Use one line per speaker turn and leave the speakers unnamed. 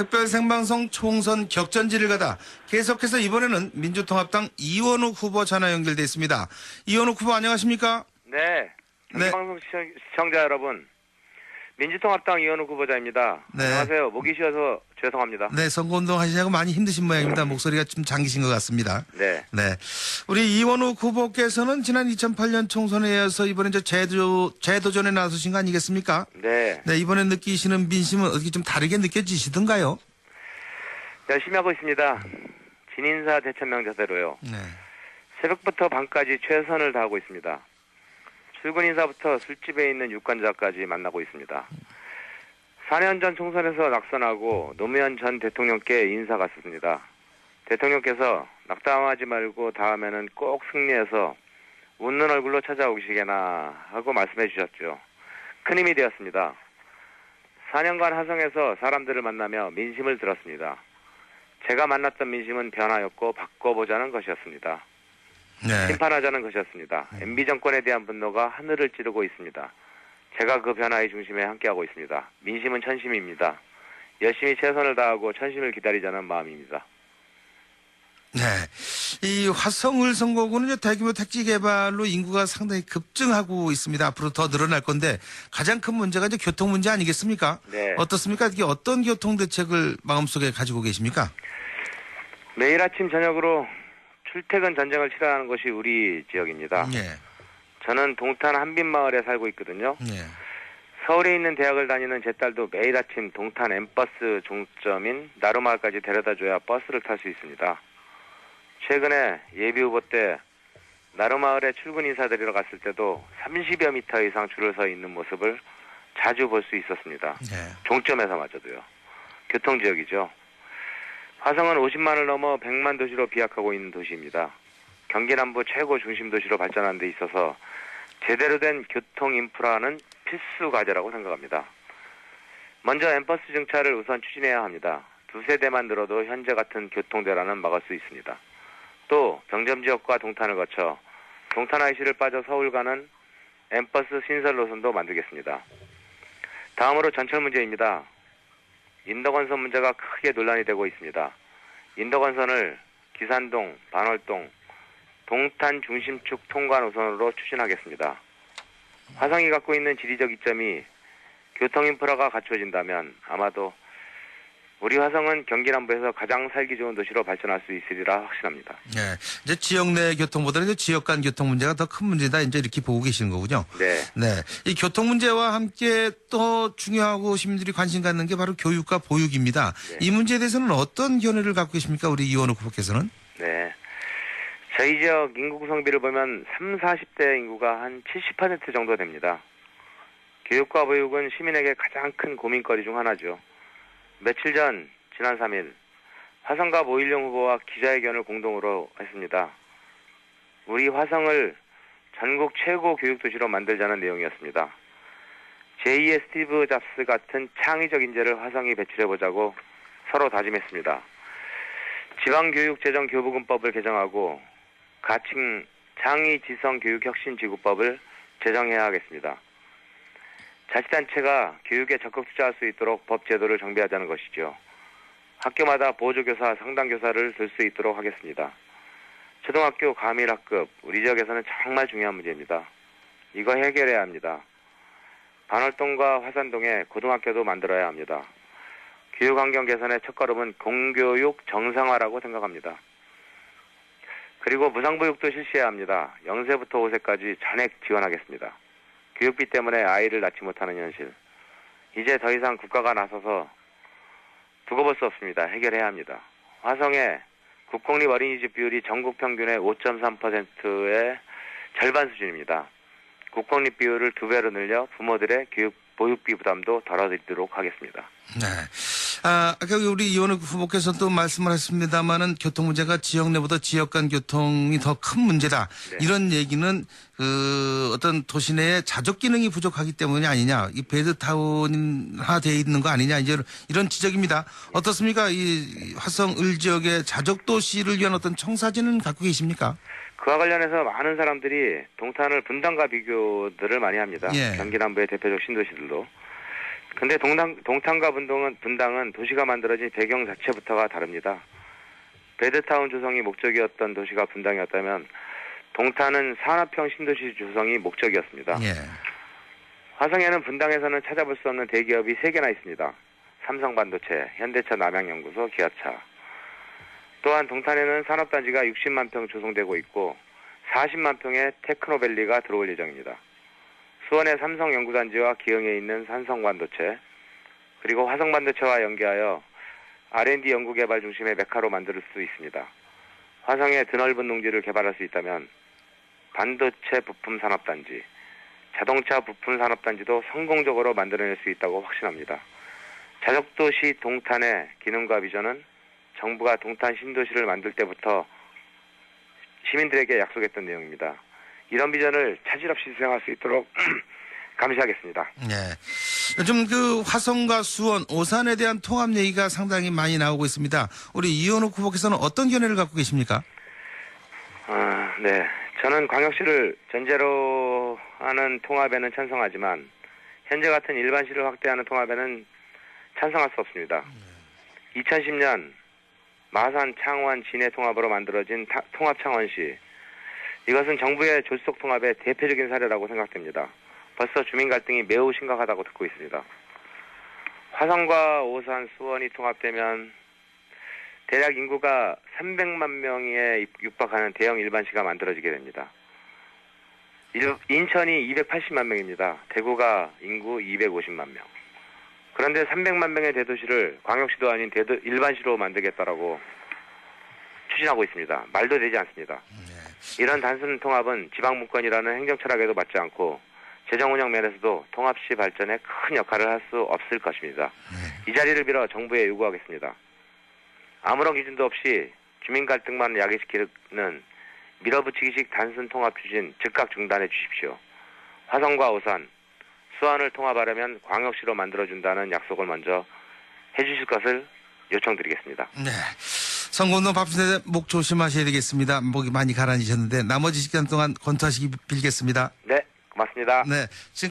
특별 생방송 총선 격전지를 가다 계속해서 이번에는 민주통합당 이원욱 후보 전화 연결돼 있습니다. 이원욱 후보 안녕하십니까?
네. 경기방송 시청자 여러분. 민주통합당 이원욱 후보자입니다.
네.
안녕하세요. 목이 쉬어서 죄송합니다.
네, 선거운동 하시냐고 많이 힘드신 모양입니다. 목소리가 좀 잠기신 것 같습니다.
네.
네. 우리 이원욱 후보께서는 지난 2008년 총선에 이어서 이번에 이제 재도전에 나서신 거 아니겠습니까?
네.
네, 이번에 느끼시는 민심은 어떻게 좀 다르게 느껴지시던가요?
열심히 하고 있습니다. 진인사 대천명자대로요.
네.
새벽부터 밤까지 최선을 다하고 있습니다. 출근 인사부터 술집에 있는 유권자까지 만나고 있습니다. 4년 전 총선에서 낙선하고 노무현 전 대통령께 인사 갔습니다. 대통령께서 낙담하지 말고 다음에는 꼭 승리해서 웃는 얼굴로 찾아오시게나 하고 말씀해 주셨죠. 큰 힘이 되었습니다. 4년간 하성에서 사람들을 만나며 민심을 들었습니다. 제가 만났던 민심은 변화였고 바꿔보자는 것이었습니다.
네.
심판하자는 것이었습니다. MB 정권에 대한 분노가 하늘을 찌르고 있습니다. 제가 그 변화의 중심에 함께하고 있습니다. 민심은 천심입니다. 열심히 최선을 다하고 천심을 기다리자는 마음입니다.
네. 이 화성을 선거구는 대규모 택지 개발로 인구가 상당히 급증하고 있습니다. 앞으로 더 늘어날 건데 가장 큰 문제가 이제 교통 문제 아니겠습니까?
네.
어떻습니까? 이게 어떤 교통 대책을 마음속에 가지고 계십니까?
매일 아침 저녁으로 출퇴근 전쟁을 치러하는 것이 우리 지역입니다.
네.
저는 동탄 한빈마을에 살고 있거든요.
네.
서울에 있는 대학을 다니는 제 딸도 매일 아침 동탄 M버스 종점인 나루마을까지 데려다줘야 버스를 탈 수 있습니다. 최근에 예비후보 때 나루마을에 출근 인사드리러 갔을 때도 30여 미터 이상 줄을 서 있는 모습을 자주 볼 수 있었습니다.
네.
종점에서마저도요. 교통지역이죠. 화성은 50만을 넘어 100만 도시로 비약하고 있는 도시입니다. 경기 남부 최고 중심 도시로 발전하는 데 있어서 제대로 된 교통 인프라는 필수 과제라고 생각합니다. 먼저 엠버스 증차를 우선 추진해야 합니다. 두세 대만 늘어도 현재 같은 교통대란은 막을 수 있습니다. 또 병점 지역과 동탄을 거쳐 동탄 IC를 빠져 서울 가는 엠버스 신설 노선도 만들겠습니다. 다음으로 전철 문제입니다. 인덕원선 문제가 크게 논란이 되고 있습니다. 인덕원선을 기산동, 반월동, 동탄 중심축 통과 노선으로 추진하겠습니다. 화성이 갖고 있는 지리적 이점이 교통인프라가 갖춰진다면 아마도 우리 화성은 경기 남부에서 가장 살기 좋은 도시로 발전할 수 있으리라 확신합니다.
네. 이제 지역 내 교통보다는 이제 지역 간 교통 문제가 더 큰 문제다. 이제 이렇게 보고 계시는 거군요.
네.
네. 이 교통 문제와 함께 또 중요하고 시민들이 관심 갖는 게 바로 교육과 보육입니다.
네.
이 문제에 대해서는 어떤 견해를 갖고 계십니까? 우리 이원욱 후보께서는?
네. 저희 지역 인구 구성비를 보면 30, 40대 인구가 한 70% 정도 됩니다. 교육과 보육은 시민에게 가장 큰 고민거리 중 하나죠. 며칠 전 지난 3일 화성갑 오일영 후보와 기자회견을 공동으로 했습니다. 우리 화성을 전국 최고 교육도시로 만들자는 내용이었습니다. 제2의 스티브 잡스 같은 창의적 인재를 화성에 배출해보자고 서로 다짐했습니다. 지방교육재정교부금법을 개정하고 가칭 창의지성교육혁신지구법을 제정해야 하겠습니다. 자치단체가 교육에 적극 투자할 수 있도록 법 제도를 정비하자는 것이죠. 학교마다 보조교사, 상담교사를 들 수 있도록 하겠습니다. 초등학교 과밀학급, 우리 지역에서는 정말 중요한 문제입니다. 이거 해결해야 합니다. 반월동과 화산동에 고등학교도 만들어야 합니다. 교육환경 개선의 첫걸음은 공교육 정상화라고 생각합니다. 그리고 무상보육도 실시해야 합니다. 0세부터 5세까지 전액 지원하겠습니다. 교육비 때문에 아이를 낳지 못하는 현실. 이제 더 이상 국가가 나서서 두고 볼 수 없습니다. 해결해야 합니다. 화성의 국공립 어린이집 비율이 전국 평균의 5.3%의 절반 수준입니다. 국공립 비율을 2배로 늘려 부모들의 보육비 부담도 덜어드리도록 하겠습니다.
네. 아까 우리 이원욱 후보께서 또 말씀을 했습니다만은 교통 문제가 지역 내보다 지역 간 교통이 더 큰 문제다.
네.
이런 얘기는 어떤 도시 내에 자족 기능이 부족하기 때문이 아니냐. 이 베드타운화 되어 있는 거 아니냐. 이제 이런 지적입니다. 어떻습니까? 이 화성 을 지역의 자족 도시를 위한 어떤 청사진은 갖고 계십니까?
그와 관련해서 많은 사람들이 동탄을 분당과 비교들을 많이 합니다.
예.
경기 남부의 대표적 신도시들도. 근데 동탄과 분당은 도시가 만들어진 배경 자체부터가 다릅니다. 베드타운 조성이 목적이었던 도시가 분당이었다면 동탄은 산업형 신도시 조성이 목적이었습니다.
예.
화성에는 분당에서는 찾아볼 수 없는 대기업이 3개나 있습니다. 삼성반도체, 현대차 남양연구소, 기아차. 또한 동탄에는 산업단지가 60만 평 조성되고 있고 40만 평의 테크노밸리가 들어올 예정입니다. 수원의 삼성연구단지와 기흥에 있는 산성반도체, 그리고 화성반도체와 연계하여 R&D 연구개발 중심의 메카로 만들 수 있습니다. 화성에 드넓은 농지를 개발할 수 있다면 반도체 부품 산업단지, 자동차 부품 산업단지도 성공적으로 만들어낼 수 있다고 확신합니다. 자족도시 동탄의 기능과 비전은 정부가 동탄 신도시를 만들 때부터 시민들에게 약속했던 내용입니다. 이런 비전을 차질 없이 수행할 수 있도록 감시하겠습니다.
네. 요즘 그 화성과 수원, 오산에 대한 통합 얘기가 상당히 많이 나오고 있습니다. 우리 이현욱 후보께서는 어떤 견해를 갖고 계십니까?
네. 저는 광역시를 전제로 하는 통합에는 찬성하지만 현재 같은 일반시를 확대하는 통합에는 찬성할 수 없습니다. 2010년 마산, 창원, 진해 통합으로 만들어진 통합 창원시. 이것은 정부의 졸속 통합의 대표적인 사례라고 생각됩니다. 벌써 주민 갈등이 매우 심각하다고 듣고 있습니다. 화성과 오산, 수원이 통합되면 대략 인구가 300만 명에 육박하는 대형 일반시가 만들어지게 됩니다. 인천이 280만 명입니다. 대구가 인구 250만 명. 그런데 300만 명의 대도시를 광역시도 아닌 일반시로 만들겠다라고 추진하고 있습니다. 말도 되지 않습니다. 이런 단순 통합은 지방분권이라는 행정 철학에도 맞지 않고 재정 운영 면에서도 통합시 발전에 큰 역할을 할 수 없을 것입니다. 이 자리를 빌어 정부에 요구하겠습니다. 아무런 기준도 없이 주민 갈등만 야기시키는 밀어붙이기식 단순 통합 추진 즉각 중단해 주십시오. 화성과 오산, 수원을 통합하려면 광역시로 만들어준다는 약속을 먼저 해주실 것을 요청드리겠습니다.
네. 선거운동 바쁘신데 목 조심하셔야 되겠습니다. 목이 많이 가라앉으셨는데 나머지 시간 동안 권투하시기 빌겠습니다.
네, 고맙습니다.
네.